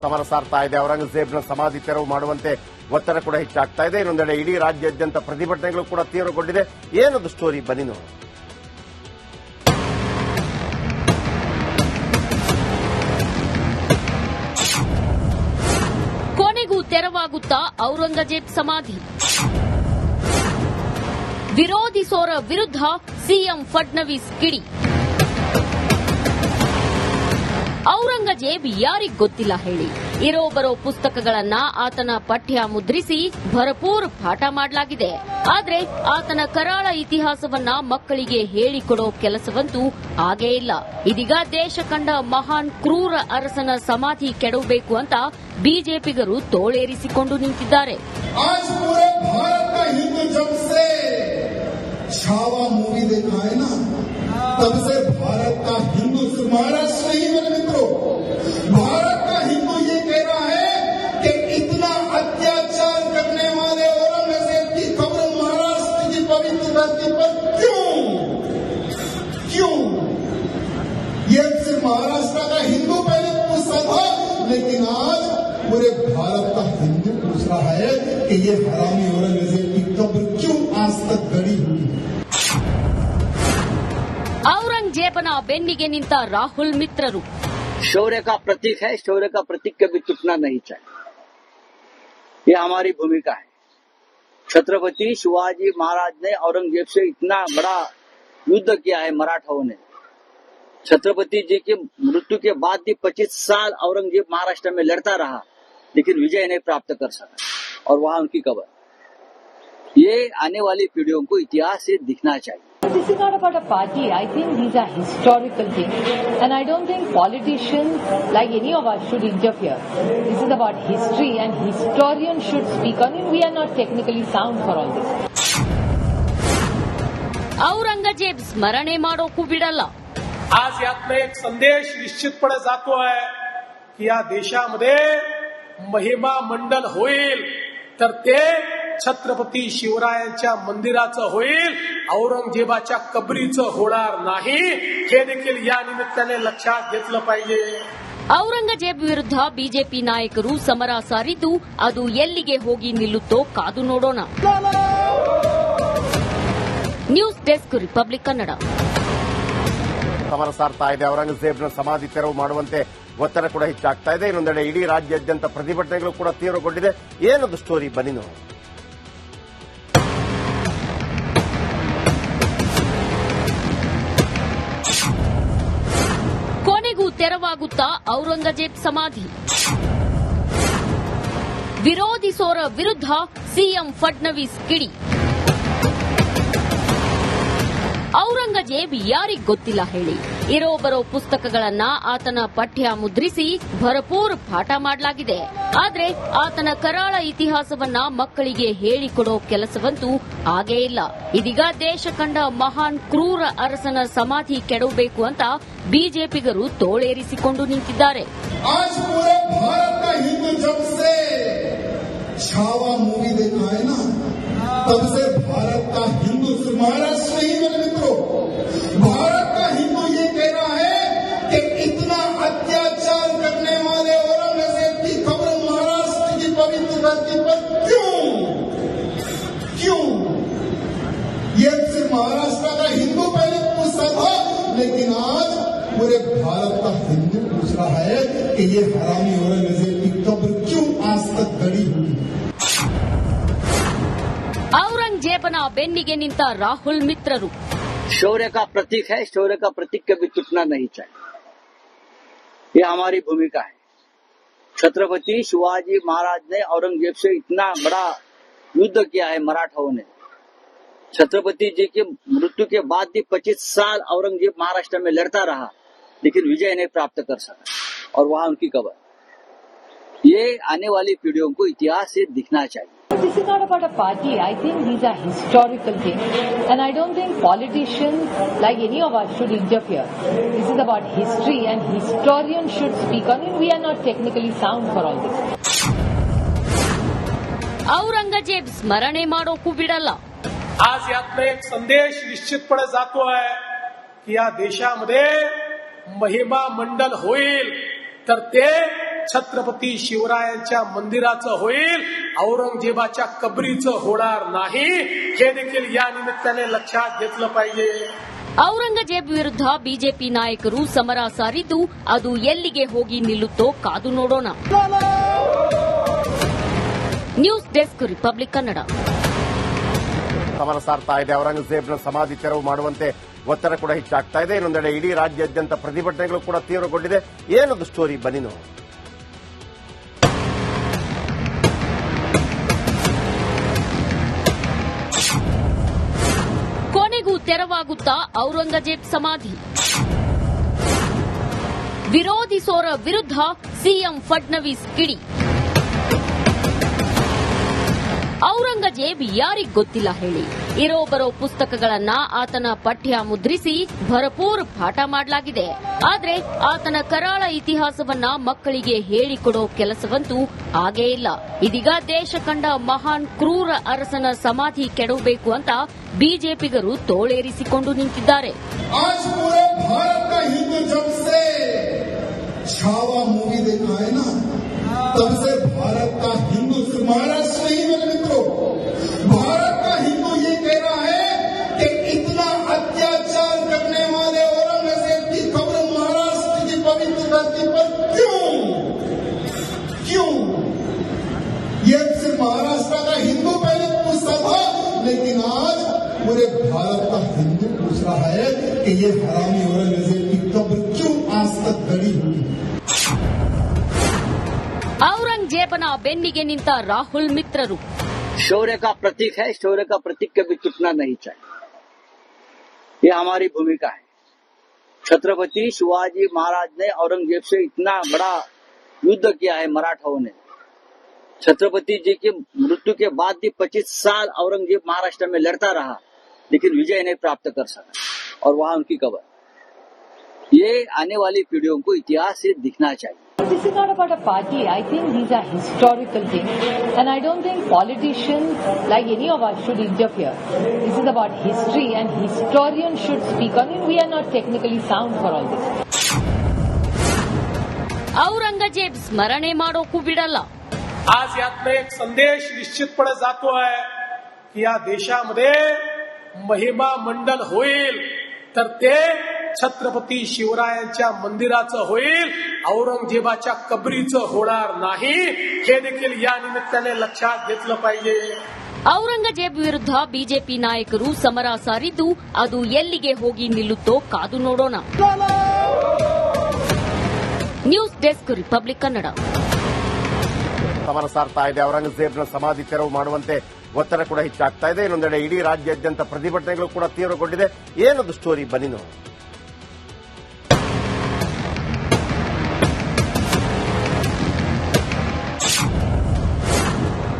ಸಮರ ಸಾರ್ತಾ ಇದೆ. ಔರಂಗಜೇಬ್ನ ಸಮಾಧಿ ತೆರವು ಮಾಡುವಂತೆ ಒತ್ತಡ ಕೂಡ ಹೆಚ್ಚಾಗ್ತಾ ಇದೆ. ಇನ್ನೊಂದೆಡೆ ಇಡೀ ರಾಜ್ಯಾದ್ಯಂತ ಪ್ರತಿಭಟನೆಗಳು ಕೂಡ ತೀವ್ರಗೊಂಡಿದೆ. ಏನದು ಸ್ಟೋರಿ, ಬನ್ನಿ ನೋಡೋಣ. ಕೊನೆಗೂ ತೆರವಾಗುತ್ತಾ ಔರಂಗಜೇಬ್ ಸಮಾಧಿ. ವಿರೋಧಿಸೋರ ವಿರುದ್ಧ ಸಿಎಂ ಫಡ್ನವೀಸ್ ಕಿಡಿ. ಔರಂಗಜೇಬ್ ಯಾರಿಗ್ ಗೊತ್ತಿಲ್ಲ ಹೇಳಿ. ಇರೋ ಬರೋ ಪುಸ್ತಕಗಳನ್ನ ಆತನ ಪಠ್ಯ ಮುದ್ರಿಸಿ ಭರಪೂರ್ ಪಾಠ ಮಾಡಲಾಗಿದೆ. ಆದ್ರೆ ಆತನ ಕರಾಳ ಇತಿಹಾಸವನ್ನ ಮಕ್ಕಳಿಗೆ ಹೇಳಿಕೊಡೋ ಕೆಲಸವಂತೂ ಆಗೇ ಇಲ್ಲ. ಇದೀಗ ದೇಶ ಕಂಡ ಮಹಾನ್ ಕ್ರೂರ ಅರಸನ ಸಮಾಧಿ ಕೆಡವಬೇಕು ಅಂತ ಬಿಜೆಪಿಗರು ತೋಳೇರಿಸಿಕೊಂಡು ನಿಂತಿದ್ದಾರೆ. छावा मूवी देखा है ना, तब से भारत का हिंदू, महाराष्ट्र नहीं मेरे मित्रों, भारत का हिंदू ये कह रहा है कि इतना अत्याचार करने वाले औरंगजेब की खबर महाराष्ट्र की पवित्र धरती पर क्यों? ये सिर्फ महाराष्ट्र का हिंदू पहले पूछता था, लेकिन आज पूरे भारत का हिंदू पूछ रहा है कि ये हरामी औरंगजेब की कब्र क्यों आज तक गड़ी हुई है. ಔರಂಗಜೇಬನ ಬೆನ್ನಿಗೆ ನಿಂತ ರಾಹುಲ್ ಮಿತ್ರರು. शौर्य का प्रतीक है, शौर्य का प्रतीक कभी टूटना नहीं चाहिए. ये हमारी भूमिका है. छत्रपति शिवाजी महाराज ने औरंगजेब से इतना बड़ा युद्ध किया है मराठाओं ने. छत्रपति जी की मृत्यु के बाद भी 25 साल औरंगजेब महाराष्ट्र में लड़ता रहा, लेकिन विजय नहीं प्राप्त कर सका, और वहां उनकी कब्र. ये आने वाली पीढ़ियों को इतिहास से दिखना चाहिए. This is not about a party. I think these are historical things. And I don't think politicians, like any of us, should interfere. This is about history, and historians should speak on it. We are not technically sound for all this. Aurangzeb ಸ್ಮರಣೆ ಮಾಡೋಕ್ಕೂ ಬಿಡಲ್ಲ. आज यातनं एक संदेश निश्चितपणे जातो आहे की या देशामध्ये महिमा मंडन होईल तर ते छत्रपती शिवरायांच्या मंदिराचं होईल, औरंगजेबाच्या कबरीचं होणार नाही. हे देखील या निमित्ताने लक्षात घेतलं पाहिजे. ಔರಂಗಜೇಬ್ ವಿರುದ್ಧ ಬಿಜೆಪಿ ನಾಯಕರು ಸಮರ ಸಾರಿದ್ದು ಅದು ಎಲ್ಲಿಗೆ ಹೋಗಿ ನಿಲ್ಲುತ್ತೋ ಕಾದು ನೋಡೋಣ. News desk, republic Kannada. ಸಮರ ಸಾರ್ತಾ ಇದೆ. ಔರಂಗಜೇಬ್ನ ಸಮಾಧಿ ತೆರವು ಮಾಡುವಂತೆ ಒತ್ತಡ ಕೂಡ ಹೆಚ್ಚಾಗ್ತಾ ಇದೆ. ಇನ್ನೊಂದೆಡೆ ಇಡೀ ರಾಜ್ಯಾದ್ಯಂತ ಪ್ರತಿಭಟನೆಗಳು ಕೂಡ ತೀವ್ರಗೊಂಡಿದೆ. ಏನದು ಸ್ಟೋರಿ, ಬನ್ನಿ ನೋಡೋಣ. ಕೊನೆಗೂ ತೆರವಾಗುತ್ತಾ ಔರಂಗಜೇಬ್ ಸಮಾಧಿ. ವಿರೋಧಿಸೋರ ವಿರುದ್ಧ ಸಿಎಂ ಫಡ್ನವೀಸ್ ಕಿಡಿ. ಔರಂಗಜೇಬ್ ಯಾರಿಗ್ ಗೊತ್ತಿಲ್ಲ ಹೇಳಿ. ಇರೋ ಬರೋ ಪುಸ್ತಕಗಳನ್ನ ಆತನ ಪಠ್ಯ ಮುದ್ರಿಸಿ ಭರಪೂರ್ ಪಾಠ ಮಾಡಲಾಗಿದೆ. ಆದ್ರೆ ಆತನ ಕರಾಳ ಇತಿಹಾಸವನ್ನ ಮಕ್ಕಳಿಗೆ ಹೇಳಿಕೊಡೋ ಕೆಲಸವಂತೂ ಆಗೇ ಇಲ್ಲ. ಇದೀಗ ದೇಶ ಕಂಡ ಮಹಾನ್ ಕ್ರೂರ ಅರಸನ ಸಮಾಧಿ ಕೆಡವಬೇಕು ಅಂತ ಬಿಜೆಪಿಗರು ತೋಳೇರಿಸಿಕೊಂಡು ನಿಂತಿದ್ದಾರೆ. छावा मूवी देखा है ना, तब से भारत का हिंदू, महाराष्ट्र नहीं मेरे मित्रों, भारत का हिंदू ये कह रहा है कि इतना अत्याचार करने वाले औरंगजेब की खबर महाराष्ट्र की पवित्र धरती पर क्यों? ये सिर्फ महाराष्ट्र का हिंदू पहले पूछता था, लेकिन आज पूरे भारत का हिंदू पूछ रहा है कि ये हरामी औरंगजेब की कब्र क्यों आज तक गड़ी हुई है. ಔರಂಗಜೇಬನ ಬೆನ್ನಿಗೆ ನಿಂತ ರಾಹುಲ್ ಮಿತ್ರರು. शौर्य का प्रतीक है, शौर्य का प्रतीक कभी टूटना नहीं चाहिए. ये हमारी भूमिका है. छत्रपति शिवाजी महाराज ने औरंगजेब से इतना बड़ा युद्ध किया है मराठाओं ने. छत्रपति जी की मृत्यु के बाद भी 25 साल औरंगजेब महाराष्ट्र में लड़ता रहा, लेकिन विजय नहीं प्राप्त कर सका, और वहां उनकी कब्र. ये आने वाली पीढ़ियों को इतिहास से दिखना चाहिए. This is not about a party. I think these are historical things. And I don't think politicians, like any of us, should interfere. This is about history, and historians should speak on it. We are not technically sound for all this. Aurangzeb ಸ್ಮರಣೆ ಮಾಡೋಕ್ಕೂ ಬಿಡಲ್ಲ. आज यातनं एक संदेश निश्चितपणे जातो आहे की या देशामध्ये महिमा मंडन होईल तर ते छत्रपती शिवरायांच्या मंदिराचं होईल, औरंगजेबाच्या कबरीचं होणार नाही, हे देखील या निमित्ताने लक्षात घेतलं पाहिजे. ಔರಂಗಜೇಬ್ ವಿರುದ್ಧ ಬಿಜೆಪಿ ನಾಯಕರು ಸಮರ ಸಾರಿದ್ದು ಅದು ಎಲ್ಲಿಗೆ ಹೋಗಿ ನಿಲ್ಲುತ್ತೋ ಕಾದು ನೋಡೋಣ. News desk republic Kannada. ಸಮರ ಸಾರ್ತಾ ಇದೆ. ಔರಂಗಜೇಬ್ನ ಸಮಾಧಿ ತೆರವು ಮಾಡುವಂತೆ ಒತ್ತಡ ಕೂಡ ಹೆಚ್ಚಾಗ್ತಾ ಇದೆ. ಇನ್ನೊಂದೆಡೆ ಇಡೀ ರಾಜ್ಯಾದ್ಯಂತ ಪ್ರತಿಭಟನೆಗಳು ಕೂಡ ತೀವ್ರಗೊಂಡಿದೆ. ಏನದು ಸ್ಟೋರಿ ಬನ್ನಿ ನೋಡಿ. ಕೊನೆಗೂ ತೆರವಾಗುತ್ತಾ ಔರಂಗಜೇಬ್ ಸಮಾಧಿ. ವಿರೋಧಿಸೋರ ವಿರುದ್ಧ ಸಿಎಂ ಫಡ್ನವೀಸ್ ಕಿಡಿ. ಔರಂಗಜೇಬ್ ಯಾರಿಗ್ ಗೊತ್ತಿಲ್ಲ ಹೇಳಿ. ಇರೋ ಬರೋ ಪುಸ್ತಕಗಳನ್ನ ಆತನ ಪಠ್ಯ ಮುದ್ರಿಸಿ ಭರಪೂರ್ ಪಾಠ ಮಾಡಲಾಗಿದೆ. ಆದ್ರೆ ಆತನ ಕರಾಳ ಇತಿಹಾಸವನ್ನ ಮಕ್ಕಳಿಗೆ ಹೇಳಿಕೊಡೋ ಕೆಲಸವಂತೂ ಆಗೇ ಇಲ್ಲ. ಇದೀಗ ದೇಶ ಕಂಡ ಮಹಾನ್ ಕ್ರೂರ ಅರಸನ ಸಮಾಧಿ ಕೆಡವಬೇಕು ಅಂತ ಬಿಜೆಪಿಗರು ತೋಳೇರಿಸಿಕೊಂಡು ನಿಂತಿದ್ದಾರೆ. आज पूरे भारत का हिंदू जब से छावा मूवी देखा है ना, तब से भारत का हिंदू महाराष्ट्र नहीं मेरे मित्रों, भारत का हिंदू ये कह रहा है कि इतना अत्याचार करने वाले औरंगजेब की खबर महाराष्ट्र की पवित्र धरती पर क्यों? ये सिर्फ महाराष्ट्र का हिंदू पहले पूछता था, लेकिन आज पूरे भारत का हिंदू पूछ रहा है कि ये हरामी औरंगजेब की कब्र क्यों आज तक गड़ी हुई है. ಔರಂಗಜೇಬನ ಬೆನ್ನಿಗೆ ನಿಂತ ರಾಹುಲ್ ಮಿತ್ರರು. शौर्य का प्रतीक है, शौर्य का प्रतीक कभी टूटना नहीं चाहिए. ये हमारी भूमिका है. छत्रपति शिवाजी महाराज ने औरंगजेब से इतना बड़ा युद्ध किया है मराठाओं ने. छत्रपति जी की मृत्यु के बाद भी 25 साल औरंगजेब महाराष्ट्र में लड़ता रहा, लेकिन विजय नहीं प्राप्त कर सका, और वहां उनकी कब्र. ये आने वाली पीढ़ियों को इतिहास से दिखना चाहिए. This is not about a party. I think these are historical things. And I don't think politicians, like any of us, should interfere. This is about history, and historians should speak on it. We are not technically sound for all this. Aurangzeb ಸ್ಮರಣೆ ಮಾಡೋಕು ಬಿಡಲ್ಲ. आज यातनं एक संदेश निश्चितपणे जातो आहे की या देशामध्ये महिमा मंडन होईल तर ते छत्रपती शिवरायांच्या मंदिराचं होईल, औरंगजेबाच्या कबरीचं होणार नाही, हे देखील या निमित्ताने लक्षात घेतलं पाहिजे. ಔರಂಗಜೇಬ್ ವಿರುದ್ಧ ಬಿಜೆಪಿ ನಾಯಕರು ಸಮರ ಸಾರಿದ್ದು ಅದು ಎಲ್ಲಿಗೆ ಹೋಗಿ ನಿಲ್ಲುತ್ತೋ ಕಾದು ನೋಡೋಣ. News desk republic Kannada. ಸಮರ ಸಾರ್ತಾ ಇದೆ. ಔರಂಗಜೇಬ್ನ ಸಮಾಧಿ ತೆರವು ಮಾಡುವಂತೆ ಒತ್ತಡ ಕೂಡ ಹೆಚ್ಚಾಗ್ತಾ ಇದೆ. ಇನ್ನೊಂದೆಡೆ ಇಡೀ ರಾಜ್ಯಾದ್ಯಂತ ಪ್ರತಿಭಟನೆಗಳು ಕೂಡ ತೀವ್ರಗೊಂಡಿದೆ. ಏನದು ಸ್ಟೋರಿ ಬನ್ನಿ ನೋಡಿ.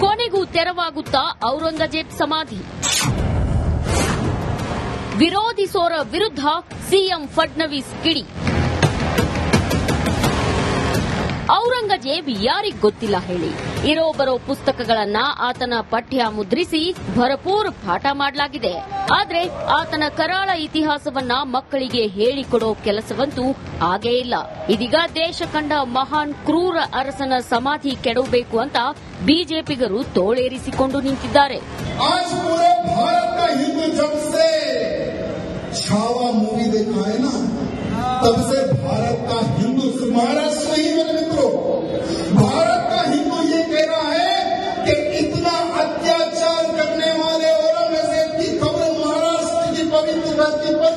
ಕೊನೆಗೂ ತೆರವಾಗುತ್ತಾ ಔರಂಗಜೇಬ್ ಸಮಾಧಿ. ವಿರೋಧಿಸೋರ ವಿರುದ್ಧ ಸಿಎಂ ಫಡ್ನವೀಸ್ ಕಿಡಿ. ಔರಂಗಜೇಬ್ ಯಾರಿಗ್ ಗೊತ್ತಿಲ್ಲ ಹೇಳಿ. ಇರೋ ಬರೋ ಪುಸ್ತಕಗಳನ್ನ ಆತನ ಪಠ್ಯ ಮುದ್ರಿಸಿ ಭರಪೂರ್ ಪಾಠ ಮಾಡಲಾಗಿದೆ. ಆದ್ರೆ ಆತನ ಕರಾಳ ಇತಿಹಾಸವನ್ನ ಮಕ್ಕಳಿಗೆ ಹೇಳಿಕೊಡೋ ಕೆಲಸವಂತೂ ಆಗೇ ಇಲ್ಲ. ಇದೀಗ ದೇಶ ಕಂಡ ಮಹಾನ್ ಕ್ರೂರ ಅರಸನ ಸಮಾಧಿ ಕೆಡವಬೇಕು ಅಂತ ಬಿಜೆಪಿಗರು ತೋಳೇರಿಸಿಕೊಂಡು ನಿಂತಿದ್ದಾರೆ. आज पूरे भारत का हिंदू जब से छावा मूवी देखा है ना, तब से भारत का हिंदू महाराष्ट्र नहीं मेरे मित्रों, भारत का हिंदू ये कह रहा है कि इतना अत्याचार करने वाले औरंगजेब की खबर महाराष्ट्र की पवित्र धरती पर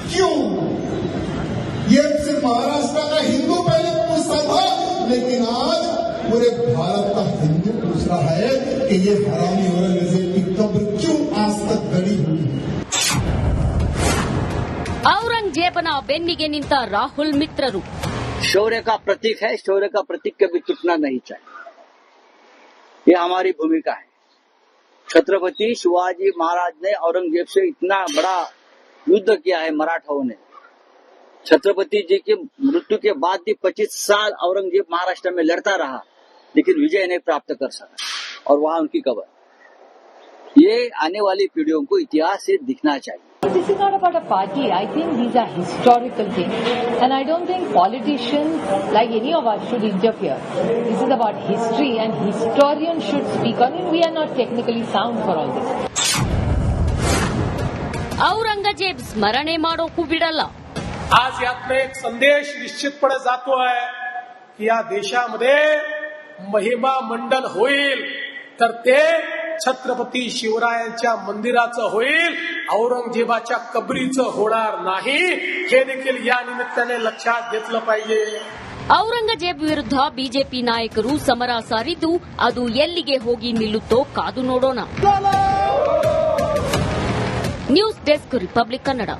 क्यों? ये सिर्फ महाराष्ट्र का हिंदू पहले पूछता था, लेकिन आज पूरे भारत का हिंदू पूछ रहा है कि ये हरामी औरंगजेब की कब्र क्यों आज तक गड़ी हुई है. ಔರಂಗಜೇಬನ ಬೆನ್ನಿಗೆ ನಿಂತ ರಾಹುಲ್ ಮಿತ್ರರು. शौर्य का प्रतीक है, शौर्य का प्रतीक कभी टूटना नहीं चाहिए. ये हमारी भूमिका है. छत्रपति शिवाजी महाराज ने औरंगजेब से इतना बड़ा युद्ध किया है मराठाओं ने. छत्रपति जी की मृत्यु के बाद भी 25 साल औरंगजेब महाराष्ट्र में लड़ता रहा, लेकिन विजय नहीं प्राप्त कर सका, और वहां उनकी कब्र. ये आने वाली पीढ़ियों को इतिहास से दिखना चाहिए. This This is not about a party. I think these are historical things. And I don't think politicians, like any of us, should interfere. This is about history and historians should speak on it. We are not technically sound for all this. Aurangzeb ಸ್ಮರಣೆ ಮಾಡೋಕ್ಕೂ ಬಿಡಲ್ಲ. आज यातनं एक संदेश निश्चितपणे जातो आहे की या देशामध्ये महिमा मंडन होईल तर ते छत्रपती शिवरायांच्या मंदिराचं होईल, औरंगजेबाच्या कबरीचं होणार नाही. हे देखील या निमित्ताने लक्षात घेतलं पाहिजे. ಔರಂಗಜೇಬ್ ವಿರುದ್ಧ ಬಿಜೆಪಿ ನಾಯಕರು ಸಮರ ಸಾರಿದ್ದು ಅದು ಎಲ್ಲಿಗೆ ಹೋಗಿ ನಿಲ್ಲುತ್ತೋ ಕಾದು ನೋಡೋಣ. News desk republic Kannada.